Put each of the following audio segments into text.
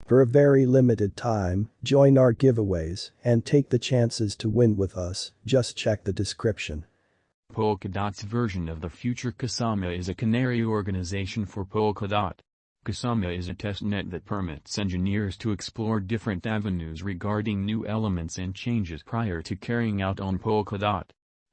For a very limited time, join our giveaways and take the chances to win with us. Just check the description. Polkadot's version of the future Kasama is a canary organization for Polkadot. Kasama is a testnet that permits engineers to explore different avenues regarding new elements and changes prior to carrying out on Polkadot.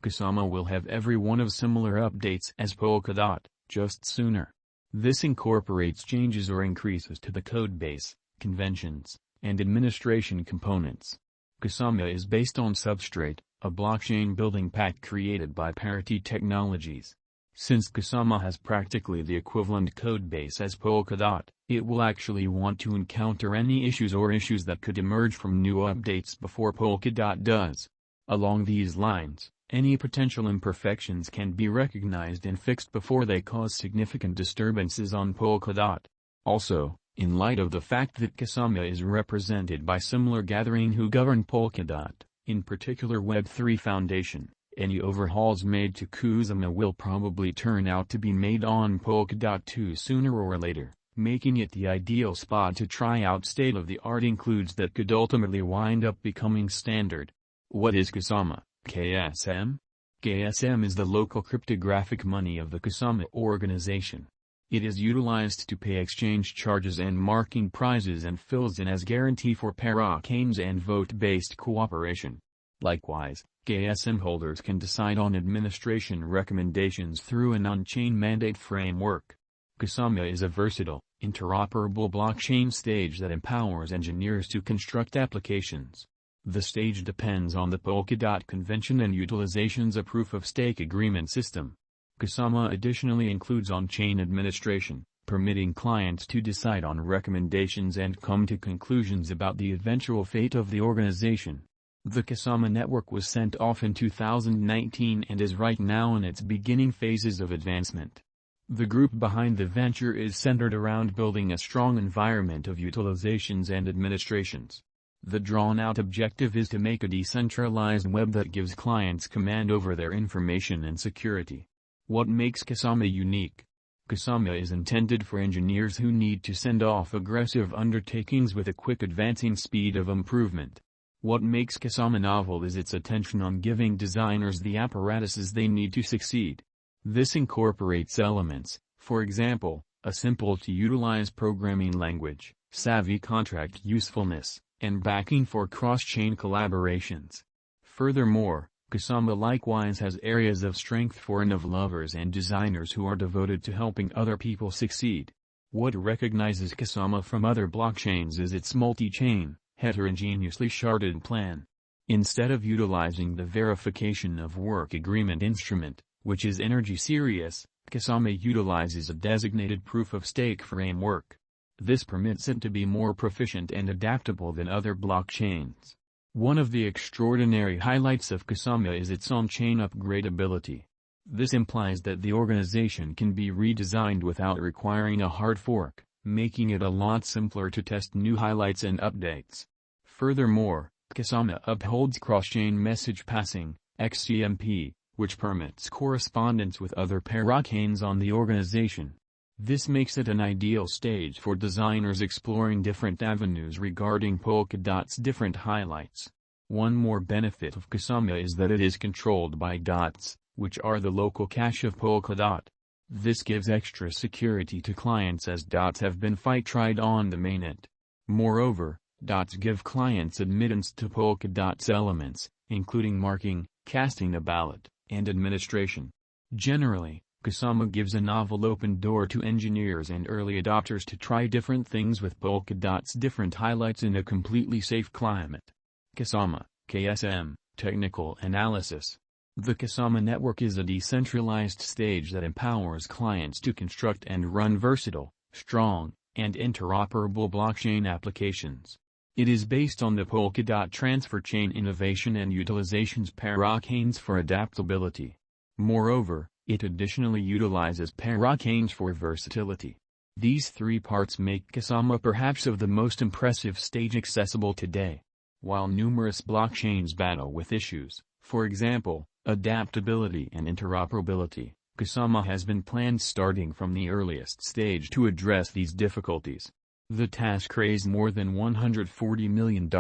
Kasama will have every one of similar updates as Polkadot, just sooner. This incorporates changes or increases to the codebase, conventions, and administration components. Kasama is based on Substrate, a blockchain building pack created by Parity Technologies. Since Kasama has practically the equivalent codebase as Polkadot, it will actually want to encounter any issues that could emerge from new updates before Polkadot does. Along these lines, any potential imperfections can be recognized and fixed before they cause significant disturbances on Polkadot. Also, in light of the fact that Kasama is represented by similar gathering who govern Polkadot, in particular Web3 Foundation, any overhauls made to Kusama will probably turn out to be made on Polkadot 2 sooner or later, making it the ideal spot to try out state-of-the-art includes that could ultimately wind up becoming standard. What is Kusama Ksm? Ksm is the local cryptographic money of the Kasama organization. It is utilized to pay exchange charges and marking prizes and fills in as guarantee for parachains and vote-based cooperation. Likewise, KSM holders can decide on administration recommendations through an on-chain mandate framework. Kasama is a versatile, interoperable blockchain stage that empowers engineers to construct applications. The stage depends on the Polkadot convention and utilizations a proof-of-stake agreement system. Kasama additionally includes on-chain administration, permitting clients to decide on recommendations and come to conclusions about the eventual fate of the organization. The Kasama network was sent off in 2019 and is right now in its beginning phases of advancement. The group behind the venture is centered around building a strong environment of utilizations and administrations. The drawn-out objective is to make a decentralized web that gives clients command over their information and security. What makes Kasama unique? Kasama is intended for engineers who need to send off aggressive undertakings with a quick advancing speed of improvement. What makes Kasama novel is its attention on giving designers the apparatuses they need to succeed. This incorporates elements, for example, a simple-to-utilize programming language, savvy contract usefulness, and backing for cross-chain collaborations. Furthermore, Kasama likewise has areas of strength for lovers and designers who are devoted to helping other people succeed. What recognizes Kasama from other blockchains is its multi-chain, heterogeneously sharded plan. Instead of utilizing the verification of work agreement instrument, which is energy serious, Kasama utilizes a designated proof-of-stake framework. This permits it to be more proficient and adaptable than other blockchains. One of the extraordinary highlights of Kasama is its on-chain upgradability. This implies that the organization can be redesigned without requiring a hard fork, making it a lot simpler to test new highlights and updates. Furthermore, Kasama upholds cross-chain message passing, XCMP, which permits correspondence with other parachains on the organization. This makes it an ideal stage for designers exploring different avenues regarding Polkadot's different highlights. One more benefit of Kasama is that it is controlled by dots, which are the local cache of Polkadot. This gives extra security to clients as dots have been tried on the mainnet. Moreover, dots give clients admittance to Polkadot's elements, including marking, casting a ballot, and administration. Generally, Kasama gives a novel open door to engineers and early adopters to try different things with Polkadot's different highlights in a completely safe climate. Kasama Ksm, Technical Analysis. The Kasama network is a decentralized stage that empowers clients to construct and run versatile, strong, and interoperable blockchain applications. It is based on the Polkadot transfer chain innovation and utilizations parachains for adaptability. Moreover, it additionally utilizes parachains for versatility. These three parts make Kasama perhaps of the most impressive stage accessible today. While numerous blockchains battle with issues, for example, adaptability and interoperability, Kasama has been planned starting from the earliest stage to address these difficulties. The task raised more than $140 million,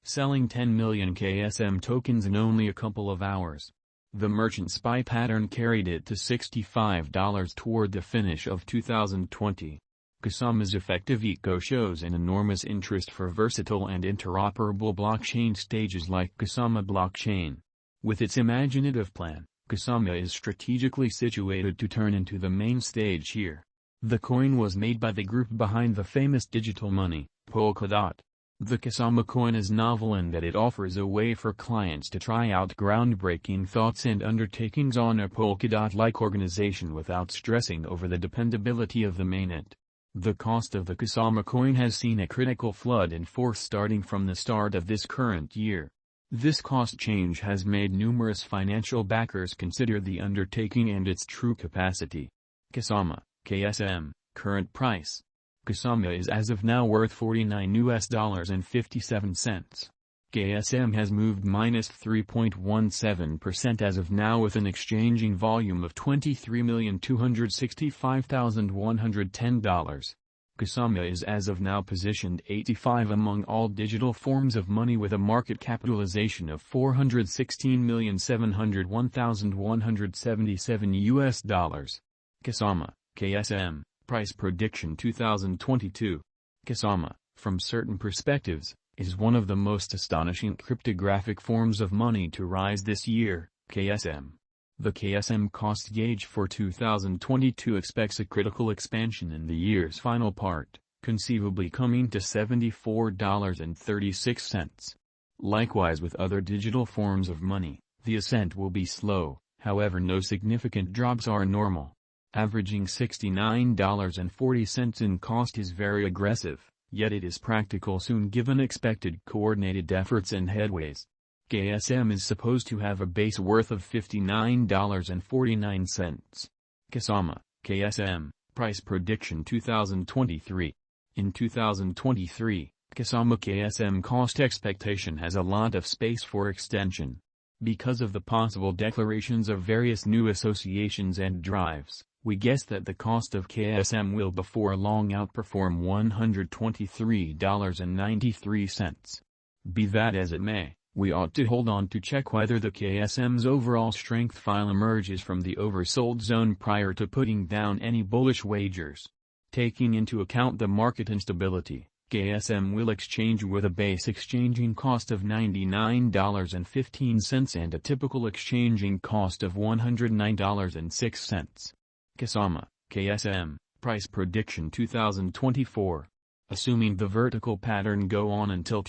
selling 10 million KSM tokens in only a couple of hours. The merchant SPY pattern carried it to $65 toward the finish of 2020. Kasama's effective eco shows an enormous interest for versatile and interoperable blockchain stages like Kasama blockchain. With its imaginative plan, Kasama is strategically situated to turn into the main stage here. The coin was made by the group behind the famous digital money, Polkadot. The Kasama coin is novel in that it offers a way for clients to try out groundbreaking thoughts and undertakings on a Polkadot-like organization without stressing over the dependability of the mainnet. The cost of the Kasama coin has seen a critical flood in force starting from the start of this current year. This cost change has made numerous financial backers consider the undertaking and its true capacity. Kasama, KSM, current price. Kasama is as of now worth $49.57. KSM has moved -3.17% as of now with an exchanging volume of $23,265,110. Kasama is as of now positioned 85 among all digital forms of money with a market capitalization of $416,701,177. Kasama, KSM, price prediction 2022. Kasama, from certain perspectives, is one of the most astonishing cryptographic forms of money to rise this year. KSM. The KSM cost gauge for 2022 expects a critical expansion in the year's final part, conceivably coming to $74.36. Likewise with other digital forms of money, the ascent will be slow, however no significant drops are normal. Averaging $69.40 in cost is very aggressive, yet it is practical soon given expected coordinated efforts and headways. KSM is supposed to have a base worth of $59.49. Kasama, KSM, price prediction 2023. In 2023, Kasama KSM cost expectation has a lot of space for extension. Because of the possible declarations of various new associations and drives, we guess that the cost of KSM will before long outperform $123.93. Be that as it may, we ought to hold on to check whether the KSM's overall strength file emerges from the oversold zone prior to putting down any bullish wagers. Taking into account the market instability, KSM will exchange with a base exchanging cost of $99.15 and a typical exchanging cost of $109.06. Kasama, KSM, price prediction 2024. Assuming the vertical pattern go on until